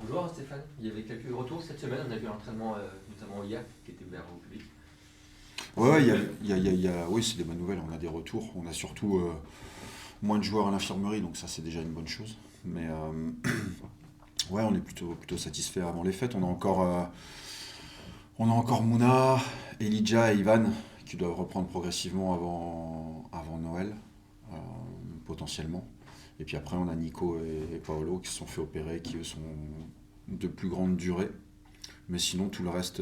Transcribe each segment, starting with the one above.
Bonjour Stéphane, il y avait quelques retours cette semaine, on a vu l'entraînement notamment hier qui était ouvert au public. Ouais, C'est une ouais, bonne nouvelle. oui, c'est des bonnes nouvelles. On a des retours. On a surtout moins de joueurs à l'infirmerie, donc ça, c'est déjà une bonne chose. Mais ouais, on est plutôt satisfait avant les fêtes. On a encore Mouna, Elijah et Ivan qui doivent reprendre progressivement avant Noël, euh, potentiellement. Et puis après, on a Nico et Paolo qui se sont fait opérer, qui eux sont de plus grande durée. Mais sinon, tout le reste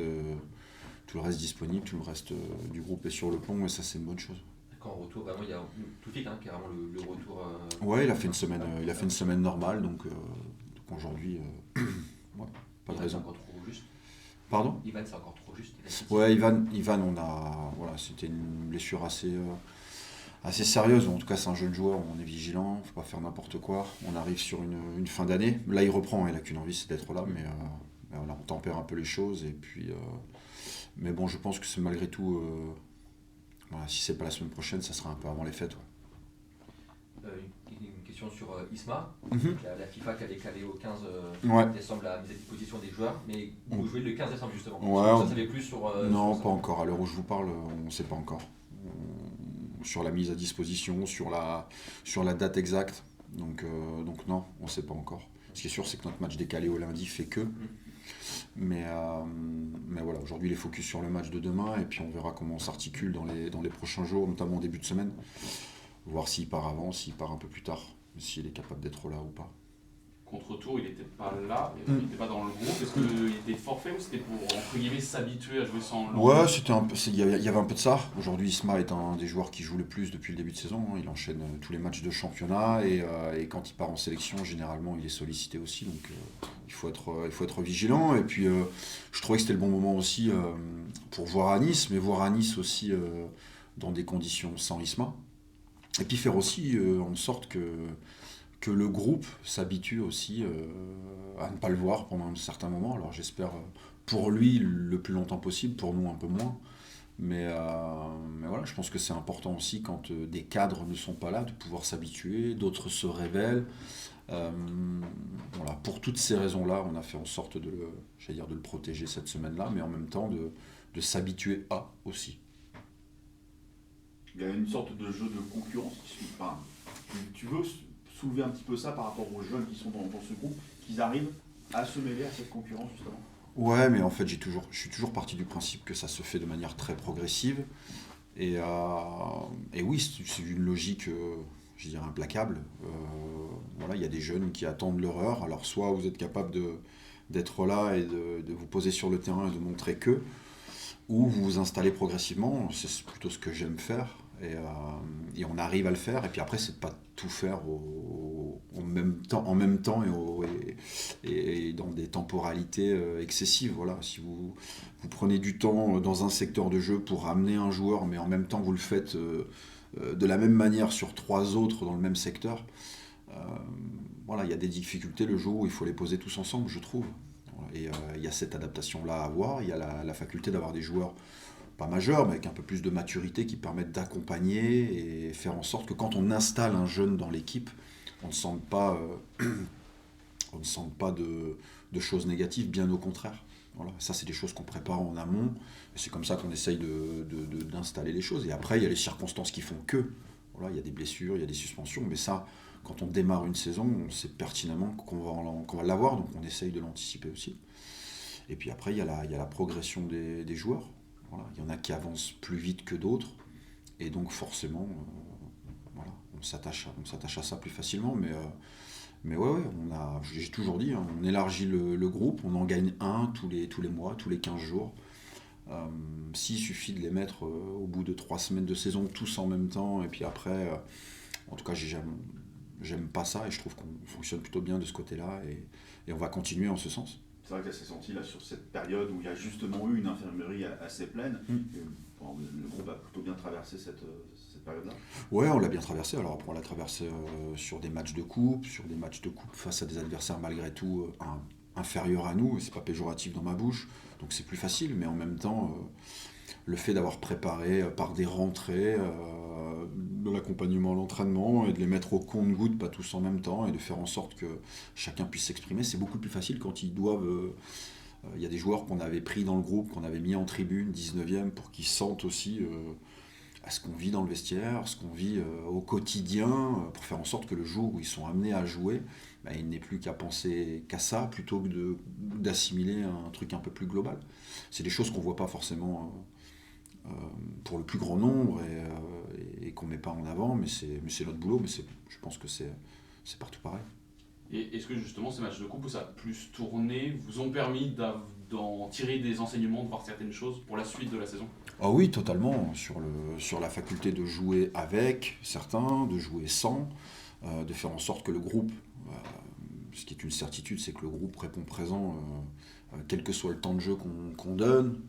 disponible, tout le reste du groupe est sur le pont, et ça, c'est une bonne chose. Quand on retour, vraiment il y a tout de suite qui est vraiment le retour. Ouais, il a fait une semaine, il a fait une semaine normale, donc aujourd'hui, ouais, pas de Ivan c'est raison. encore trop juste. Pardon? Ivan c'est encore trop juste, il a dit. Ouais, Ivan, voilà, c'était une blessure assez sérieuse. En tout cas, c'est un jeune joueur, on est vigilant, faut pas faire n'importe quoi. On arrive sur une fin d'année. Là, il reprend, il a qu'une envie, c'est d'être là, mais voilà, on tempère un peu les choses, et puis, mais bon, je pense que c'est malgré tout, voilà, si c'est pas la semaine prochaine, ça sera un peu avant les fêtes, ouais. Une question sur Isma, Mhm. la FIFA qui a décalé au 15 Ouais. décembre la mise à disposition des joueurs, mais vous On- jouez le 15 décembre justement. Ouais, Est-ce que ça savait plus sur, non, sur ça? pas encore. À l'heure où je vous parle, on ne sait pas encore. Sur la mise à disposition, sur la date exacte. Donc non, on ne sait pas encore. Ce qui est sûr, c'est que notre match décalé au lundi fait que. Mais voilà, aujourd'hui, il est focus sur le match de demain, et puis on verra comment on s'articule dans les prochains jours, notamment au début de semaine. Voir s'il part avant, s'il part un peu plus tard, s'il est capable d'être là ou pas. Contre Tours, il n'était pas là, il Mm. n'était pas dans le groupe. Est-ce qu'il était forfait ou c'était pour, entre guillemets, s'habituer à jouer sans Laurent? Ouais, c'était un peu, il y avait un peu de ça. Aujourd'hui, Isma est un des joueurs qui joue le plus depuis le début de saison, hein. Il enchaîne tous les matchs de championnat, et quand il part en sélection, généralement, il est sollicité aussi. Donc, il faut être vigilant. Et puis, je trouvais que c'était le bon moment aussi pour voir à Nice, mais voir à Nice aussi dans des conditions sans Isma. Et puis faire aussi en sorte que le groupe s'habitue aussi à ne pas le voir pendant un certain moment. Alors j'espère pour lui le plus longtemps possible, pour nous un peu moins. Mais voilà, je pense que c'est important aussi quand des cadres ne sont pas là, de pouvoir s'habituer, d'autres se révèlent. Euh, voilà, pour toutes ces raisons-là, on a fait en sorte j'allais dire de le protéger cette semaine-là, mais en même temps de s'habituer à aussi. Il y a une sorte de jeu de concurrence enfin, tu veux soulever un petit peu ça par rapport aux jeunes qui sont dans ce groupe, qu'ils arrivent à se mêler à cette concurrence justement. Ouais, mais en fait, je suis toujours parti du principe que ça se fait de manière très progressive. Et, et oui, c'est une logique, je dirais, implacable. Voilà, il y a des jeunes qui attendent leur heure. Alors, soit vous êtes capable d'être là et de vous poser sur le terrain et de montrer que, ou vous vous installez progressivement. C'est plutôt ce que j'aime faire. Et on arrive à le faire. Et puis après, c'est de pas tout faire en même temps et dans des temporalités excessives. Voilà. Si vous prenez du temps dans un secteur de jeu pour amener un joueur, mais en même temps vous le faites de la même manière sur trois autres dans le même secteur, euh, voilà, il y a des difficultés le jour où il faut les poser tous ensemble, je trouve. Voilà. Et il y a cette adaptation-là à avoir. Il y a la faculté d'avoir des joueurs pas majeurs, mais avec un peu plus de maturité qui permettent d'accompagner et faire en sorte que quand on installe un jeune dans l'équipe, on ne sente pas, de choses négatives, bien au contraire. Voilà. Ça, c'est des choses qu'on prépare en amont, et c'est comme ça qu'on essaye d'installer les choses. Et après, il y a les circonstances qui font que. Voilà, il y a des blessures, il y a des suspensions, mais ça, quand on démarre une saison, on sait pertinemment qu'on va l'avoir, donc on essaye de l'anticiper aussi. Et puis après, il y a la progression des joueurs. Voilà. Il y en a qui avancent plus vite que d'autres, et donc forcément, voilà, on s'attache à ça plus facilement. Mais ouais, j'ai toujours dit, hein, on élargit le groupe, on en gagne un tous les mois, tous les 15 jours. S'il suffit de les mettre au bout de 3 semaines de saison, tous en même temps, et puis après, en tout cas, j'aime pas ça, et je trouve qu'on fonctionne plutôt bien de ce côté-là, et on va continuer en ce sens. C'est vrai que ça s'est senti là sur cette période où il y a justement eu une infirmerie assez pleine. Mm. Et, bon, le groupe a plutôt bien traversé cette période-là. Ouais, on l'a bien traversé. Alors après, on l'a traversé sur des matchs de coupe, face à des adversaires malgré tout inférieurs à nous. Et c'est pas péjoratif dans ma bouche, donc c'est plus facile. Mais en même temps, le fait d'avoir préparé par des rentrées de l'accompagnement à l'entraînement et de les mettre au compte-gouttes, pas tous en même temps, et de faire en sorte que chacun puisse s'exprimer, c'est beaucoup plus facile quand ils doivent... Il y a des joueurs qu'on avait pris dans le groupe, qu'on avait mis en tribune, 19e, pour qu'ils sentent aussi à ce qu'on vit dans le vestiaire, ce qu'on vit au quotidien, pour faire en sorte que le jour où ils sont amenés à jouer, il n'est plus qu'à penser qu'à ça, plutôt que d'assimiler un truc un peu plus global. C'est des choses qu'on ne voit pas forcément pour le plus grand nombre et qu'on ne met pas en avant, mais c'est notre boulot, mais je pense que c'est partout pareil. Et est-ce que justement ces matchs de coupe où ça a plus tourné vous ont permis d'en tirer des enseignements, de voir certaines choses pour la suite de la saison? Ah oui, totalement, sur la faculté de jouer avec certains, de jouer sans, de faire en sorte que le groupe, ce qui est une certitude, c'est que le groupe répond présent quel que soit le temps de jeu qu'on donne.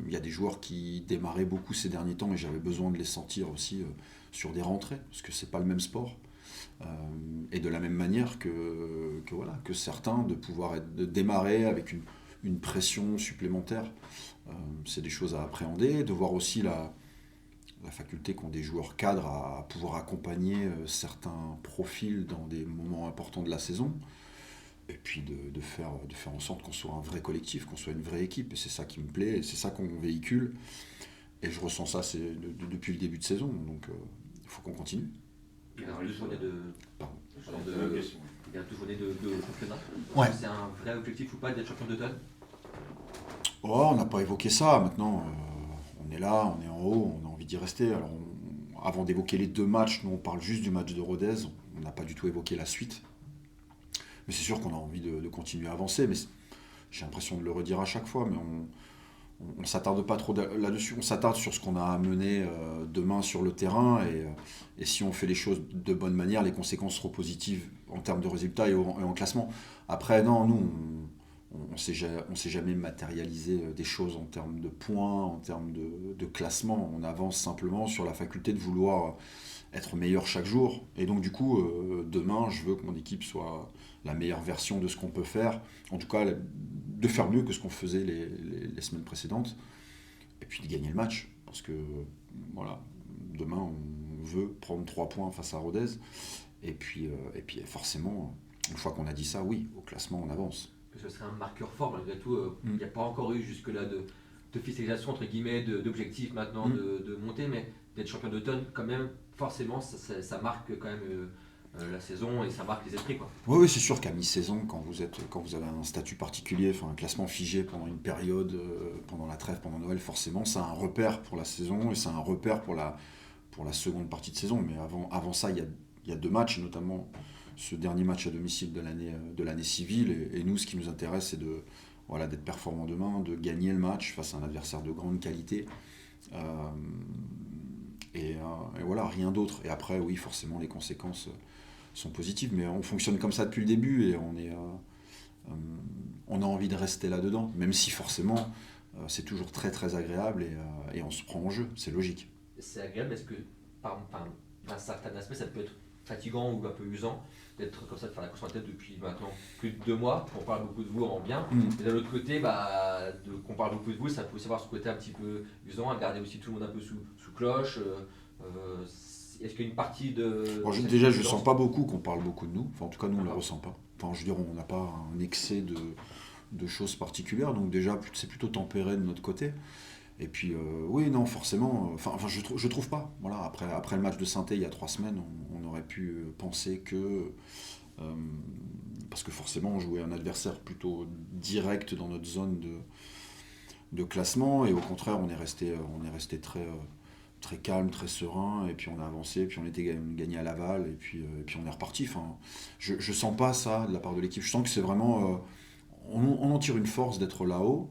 Il y a des joueurs qui démarraient beaucoup ces derniers temps et j'avais besoin de les sentir aussi sur des rentrées, parce que c'est pas le même sport. Et de la même manière que certains, de démarrer avec une pression supplémentaire. C'est des choses à appréhender, de voir aussi la faculté qu'ont des joueurs cadres à pouvoir accompagner certains profils dans des moments importants de la saison, et puis de faire en sorte qu'on soit un vrai collectif, qu'on soit une vraie équipe, et c'est ça qui me plaît, et c'est ça qu'on véhicule, et je ressens ça depuis le début de saison, donc il faut qu'on continue. Il y a 2 journées de championnat. Ouais. C'est un vrai objectif ou pas d'être champion d'automne? Oh, on n'a pas évoqué ça, maintenant on est là, on est en haut, on a envie d'y rester. Alors avant d'évoquer les 2 matchs, nous on parle juste du match de Rodez, on n'a pas du tout évoqué la suite. Mais c'est sûr qu'on a envie de continuer à avancer, mais j'ai l'impression de le redire à chaque fois, mais on ne s'attarde pas trop là-dessus, on s'attarde sur ce qu'on a à mener demain sur le terrain, et si on fait les choses de bonne manière, les conséquences seront positives en termes de résultats et en classement. Après, non, nous, on s'est jamais matérialisé des choses en termes de points, en termes de classement. On avance simplement sur la faculté de vouloir être meilleur chaque jour. Et donc du coup, demain, je veux que mon équipe soit la meilleure version de ce qu'on peut faire. En tout cas, de faire mieux que ce qu'on faisait les semaines précédentes. Et puis de gagner le match. Parce que, voilà, demain, on veut prendre 3 points face à Rodez. Et puis forcément, une fois qu'on a dit ça, oui, au classement, on avance. Que ce serait un marqueur fort malgré tout. Il n'y a pas encore eu jusque-là d'officialisation entre guillemets, d'objectifs maintenant de monter, mais d'être champion d'automne, quand même, forcément, ça marque quand même la saison et ça marque les esprits, quoi. Oui, c'est sûr qu'à mi-saison, quand vous avez un statut particulier, un classement figé pendant une période, pendant la trêve, pendant Noël, forcément, c'est un repère pour la saison et c'est un repère pour la seconde partie de saison. Mais avant ça, il y a 2 matchs, notamment ce dernier match à domicile de l'année civile. Et nous, ce qui nous intéresse, c'est d'être performant demain, de gagner le match face à un adversaire de grande qualité. Et voilà, rien d'autre. Et après, oui, forcément, les conséquences sont positives. Mais on fonctionne comme ça depuis le début et on a envie de rester là-dedans. Même si forcément, c'est toujours très très agréable et on se prend en jeu. C'est logique. C'est agréable, est-ce que d'un certain aspect, ça peut être fatigant ou un peu usant d'être comme ça, de faire la course en tête depuis maintenant plus de 2 mois, on parle beaucoup de vous en bien, mais d'un autre côté, qu'on parle beaucoup de vous, ça peut aussi avoir ce côté un petit peu usant, à garder aussi tout le monde un peu sous cloche. Est-ce qu'il y a une partie de... Bon, déjà, je ne sens pas beaucoup qu'on parle beaucoup de nous, en tout cas nous on ne le ressent pas. Je veux dire, on n'a pas un excès de choses particulières, donc déjà c'est plutôt tempéré de notre côté. Et puis, oui, non, forcément, je trouve pas. Voilà, après le match de Saint-Étienne il y a 3 semaines, on aurait pu penser que... parce que forcément, on jouait un adversaire plutôt direct dans notre zone de classement, et au contraire, on est resté très, très calme, très serein, et puis on a avancé, puis on était gagné à Laval, et puis on est reparti. Je sens pas ça de la part de l'équipe. Je sens que c'est vraiment... on en tire une force d'être là-haut.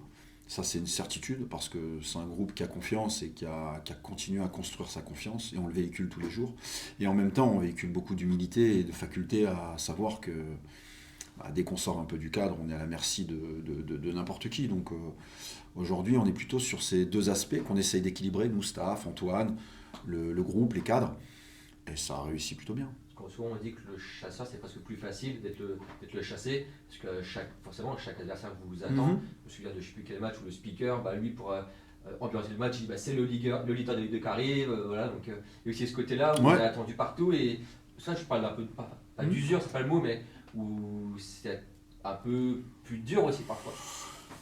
Ça, c'est une certitude, parce que c'est un groupe qui a confiance et qui a continué à construire sa confiance, et on le véhicule tous les jours. Et en même temps, on véhicule beaucoup d'humilité et de faculté à savoir que dès qu'on sort un peu du cadre, on est à la merci de n'importe qui. Donc aujourd'hui, on est plutôt sur ces 2 aspects qu'on essaye d'équilibrer, nous, staff, Antoine, le groupe, les cadres, et ça a réussi plutôt bien. Souvent on dit que le chasseur c'est presque plus facile d'être le chassé, parce que forcément chaque adversaire vous attend. Je me souviens de je ne sais plus quel match où le speaker, lui pour ambiance du match, il dit, c'est le leader de Ligue 2 qui arrive, voilà, donc il y a aussi ce côté-là où on Ouais. est attendu partout, et ça je parle un peu, pas d'usure, c'est pas le mot, mais où c'est un peu plus dur aussi parfois.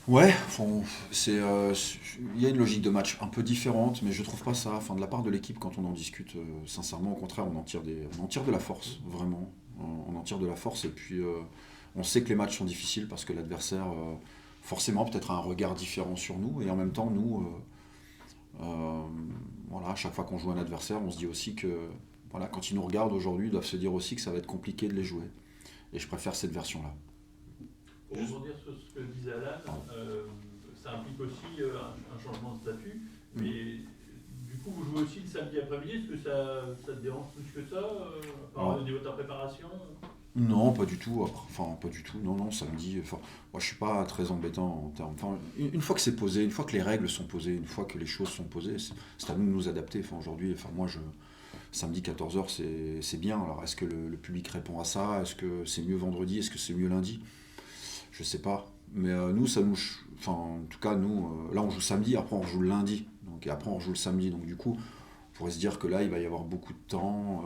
Ouais, il y a une logique de match un peu différente, mais je trouve pas ça. Enfin, de la part de l'équipe, quand on en discute, sincèrement, au contraire, on en tire de la force, vraiment. On en tire de la force, et puis on sait que les matchs sont difficiles parce que l'adversaire, forcément, peut-être a un regard différent sur nous, et en même temps, nous, voilà, à chaque fois qu'on joue un adversaire, on se dit aussi que, voilà, quand ils nous regardent aujourd'hui, ils doivent se dire aussi que ça va être compliqué de les jouer. Et je préfère cette version-là. Pour rebondir sur ce que disait Alan, ça implique aussi un changement de statut, mais du coup vous jouez aussi le samedi après-midi, est-ce que ça te dérange plus que ça au niveau de ta préparation? Non, pas du tout. Pas du tout. Non, samedi. Moi, je suis pas très embêtant en termes. Une fois que c'est posé, une fois que les règles sont posées, une fois que les choses sont posées, c'est à nous de nous adapter. Aujourd'hui, moi, samedi 14h, c'est bien. Alors, est-ce que le public répond à ça? Est-ce que c'est mieux vendredi? Est-ce que c'est mieux lundi? Je sais pas. Mais nous, en tout cas, nous, là, on joue samedi. Après, on joue le lundi. Et après, on joue le samedi. Donc, du coup, on pourrait se dire que là, il va y avoir beaucoup de temps.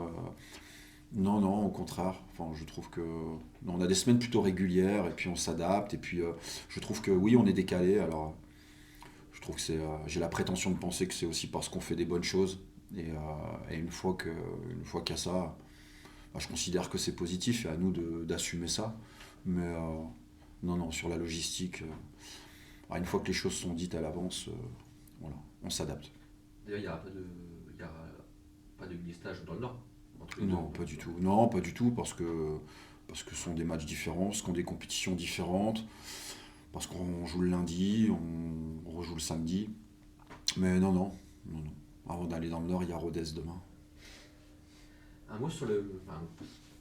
Non, au contraire. Je trouve que on a des semaines plutôt régulières et puis on s'adapte. Et puis je trouve que oui, on est décalé. Alors je trouve que j'ai la prétention de penser que c'est aussi parce qu'on fait des bonnes choses. Et une fois qu'il y a ça, je considère que c'est positif et à nous d'assumer ça. Mais non, sur la logistique, une fois que les choses sont dites à l'avance, voilà, on s'adapte. D'ailleurs, il n'y a pas de mini-stage dans le Nord. Non, pas du tout. Non, pas du tout, parce que ce sont des matchs différents, ce sont des compétitions différentes, parce qu'on joue le lundi, on rejoue le samedi. Mais non. Avant d'aller dans le Nord, il y a Rodez demain. Un mot sur une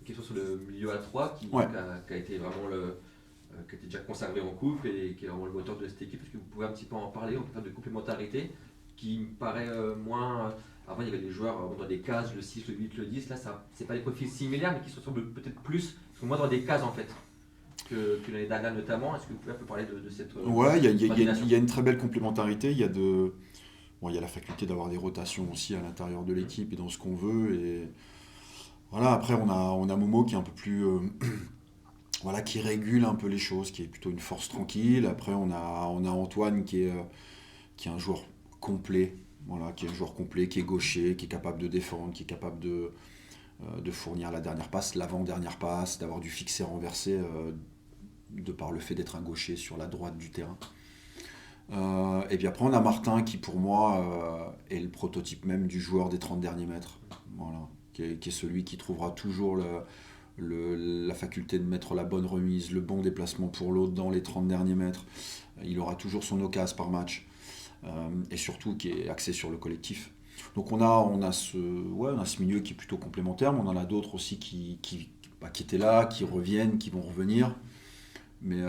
question sur le milieu à 3 qui a été vraiment qui a été déjà conservé en couple et qui est vraiment le moteur de cette équipe. Est-ce que vous pouvez un petit peu en parler, on peut faire de complémentarité qui me paraît moins. Avant, il y avait des joueurs dans des cases, le 6, le 8, le 10. Là, c'est pas des profils similaires, mais qui se ressemblent peut-être plus, sont moins dans des cases en fait, que l'année dernière notamment. Est-ce que vous pouvez un peu parler de cette. Ouais, il y a une très belle complémentarité. Il y a la faculté d'avoir des rotations aussi à l'intérieur de l'équipe et dans ce qu'on veut. Et voilà, après, on a Momo qui est un peu plus. Voilà, qui régule un peu les choses, qui est plutôt une force tranquille. Après, on a Antoine qui est un joueur complet. Voilà, qui est un joueur complet, qui est gaucher, qui est capable de défendre, qui est capable de fournir la dernière passe, l'avant-dernière passe, d'avoir du fixé renversé de par le fait d'être un gaucher sur la droite du terrain. Et puis après, on a Martin qui, pour moi, est le prototype même du joueur des 30 derniers mètres. Voilà, qui est celui qui trouvera toujours la faculté de mettre la bonne remise, le bon déplacement pour l'autre dans les 30 derniers mètres. Il aura toujours son occasion par match. Et surtout qui est axé sur le collectif. Donc on a ce milieu qui est plutôt complémentaire, mais on en a d'autres aussi qui étaient là, qui reviennent, qui vont revenir. Mais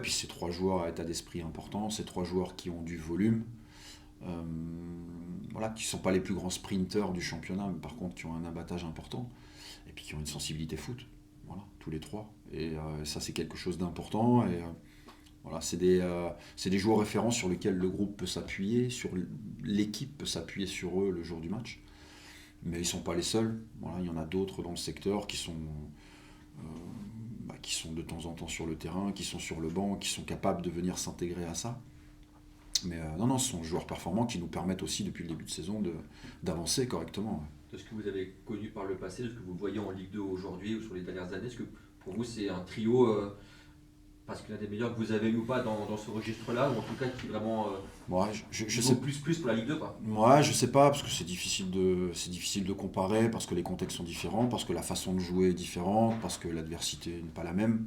puis c'est 3 joueurs à état d'esprit important, c'est 3 joueurs qui ont du volume, qui ne sont pas les plus grands sprinteurs du championnat, mais par contre qui ont un abattage important, et puis qui ont une sensibilité foot. Voilà, tous les 3. Et ça c'est quelque chose d'important. Et voilà, c'est des joueurs référents sur lesquels le groupe peut s'appuyer, l'équipe peut s'appuyer sur eux le jour du match. Mais ils ne sont pas les seuls. Voilà, il y en a d'autres dans le secteur qui sont de temps en temps sur le terrain, qui sont sur le banc, qui sont capables de venir s'intégrer à ça. Mais ce sont des joueurs performants qui nous permettent aussi depuis le début de saison d'avancer correctement. De ce que vous avez connu par le passé, de ce que vous voyez en Ligue 2 aujourd'hui ou sur les dernières années, est-ce que pour vous c'est un trio parce qu'il y a des meilleurs que vous avez eu ou pas dans ce registre-là, ou en tout cas qui vraiment je sais plus pour la Ligue 2 quoi. Ouais, je sais pas, parce que c'est difficile de comparer, parce que les contextes sont différents, parce que la façon de jouer est différente, parce que l'adversité n'est pas la même.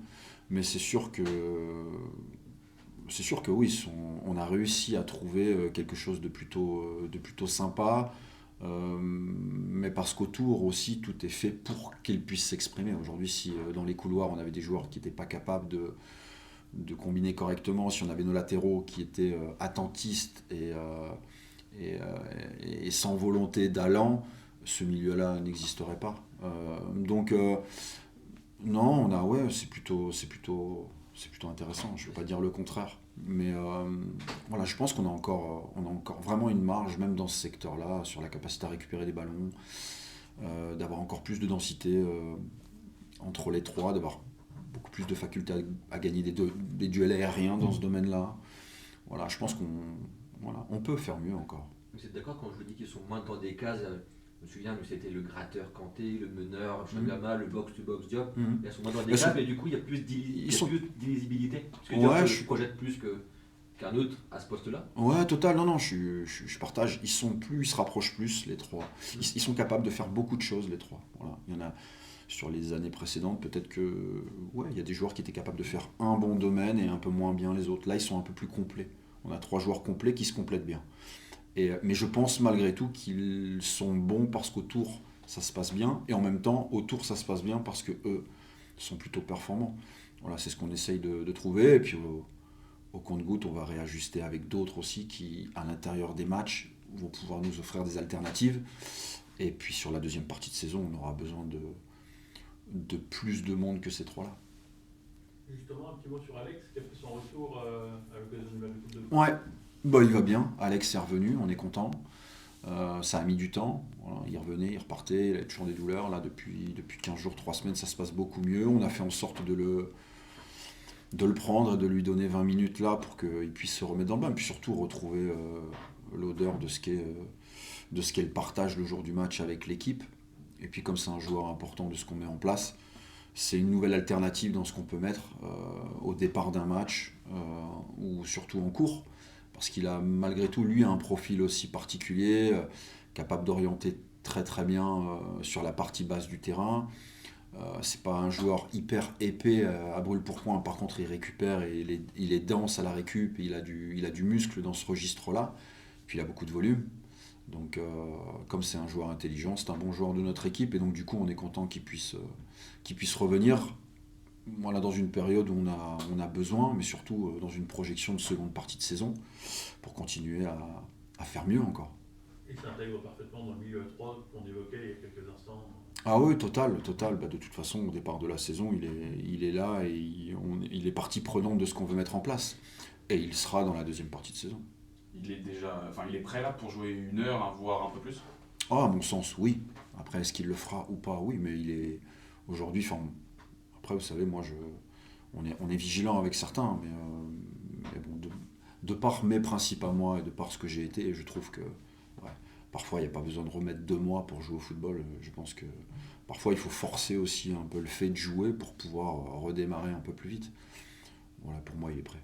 Mais c'est sûr que oui, on a réussi à trouver quelque chose de plutôt sympa, mais parce qu'autour aussi tout est fait pour qu'ils puissent s'exprimer. Aujourd'hui, si dans les couloirs on avait des joueurs qui n'étaient pas capables de combiner correctement, si on avait nos latéraux qui étaient attentistes et sans volonté d'allant, ce milieu-là n'existerait pas. Donc non, c'est plutôt c'est plutôt intéressant, je ne veux pas dire le contraire. Mais voilà, je pense qu'on a encore vraiment une marge, même dans ce secteur-là, sur la capacité à récupérer des ballons, d'avoir encore plus de densité entre les trois, d'avoir beaucoup plus de faculté à gagner des duels aériens dans ce domaine-là. Voilà, je pense qu'on peut faire mieux encore. Vous êtes d'accord quand je vous dis qu'ils sont moins dans des cases? Je me souviens, nous c'était le gratteur Kanté, le meneur Chagama, le box-to-box Diop. Ils sont moins dans des cases, mais du coup il y a plus d'illisibilité. Parce que Diop se projette plus qu'un autre à ce poste-là. Ouais, total, non, je partage. Ils se rapprochent plus, les trois. Ils sont capables de faire beaucoup de choses, les trois. Voilà. Il y en a sur les années précédentes, peut-être que il y a des joueurs qui étaient capables de faire un bon domaine et un peu moins bien les autres. Là, ils sont un peu plus complets. On a 3 joueurs complets qui se complètent bien. Mais je pense malgré tout qu'ils sont bons parce qu'autour, ça se passe bien. Et en même temps, autour, ça se passe bien parce qu'eux sont plutôt performants. Voilà, c'est ce qu'on essaye de trouver. Et puis au compte-gouttes, on va réajuster avec d'autres aussi qui, à l'intérieur des matchs, vont pouvoir nous offrir des alternatives. Et puis sur la deuxième partie de saison, on aura besoin de plus de monde que ces 3-là. Justement, un petit mot sur Alex qui a fait son retour à l'occasion du match de foot. Ouais, il va bien. Alex est revenu, on est content. Ça a mis du temps. Voilà, il revenait, il repartait, il avait toujours des douleurs. Là, depuis 15 jours, 3 semaines, ça se passe beaucoup mieux. On a fait en sorte de le prendre et de lui donner 20 minutes là pour qu'il puisse se remettre dans le bain. Et puis surtout retrouver l'odeur de ce qu'est le partage le jour du match avec l'équipe. Et puis comme c'est un joueur important de ce qu'on met en place, c'est une nouvelle alternative dans ce qu'on peut mettre au départ d'un match ou surtout en cours. Parce qu'il a malgré tout, lui, un profil aussi particulier, capable d'orienter très très bien sur la partie basse du terrain. C'est pas un joueur hyper épais à brûle pour point, par contre il récupère et il est dense à la récup, et il a du muscle dans ce registre-là, puis il a beaucoup de volume. Donc comme c'est un joueur intelligent, c'est un bon joueur de notre équipe, et donc du coup on est content qu'il puisse revenir. Voilà, dans une période où on a besoin, mais surtout dans une projection de seconde partie de saison, pour continuer à faire mieux encore. Il s'intègre parfaitement dans le milieu à 3 qu'on évoquait il y a quelques instants. Ah oui, total. Bah, de toute façon, au départ de la saison, il est là et il est partie prenante de ce qu'on veut mettre en place. Et il sera dans la deuxième partie de saison. Il est prêt là pour jouer 1 heure, voire un peu plus? Ah, à mon sens, oui. Après, est-ce qu'il le fera ou pas? Oui, mais il est aujourd'hui... Après, vous savez, moi, on est vigilant avec certains, mais bon, de par mes principes à moi et de par ce que j'ai été, je trouve que parfois, il n'y a pas besoin de remettre 2 mois pour jouer au football. Je pense que parfois, il faut forcer aussi un peu le fait de jouer pour pouvoir redémarrer un peu plus vite. Voilà, pour moi, il est prêt.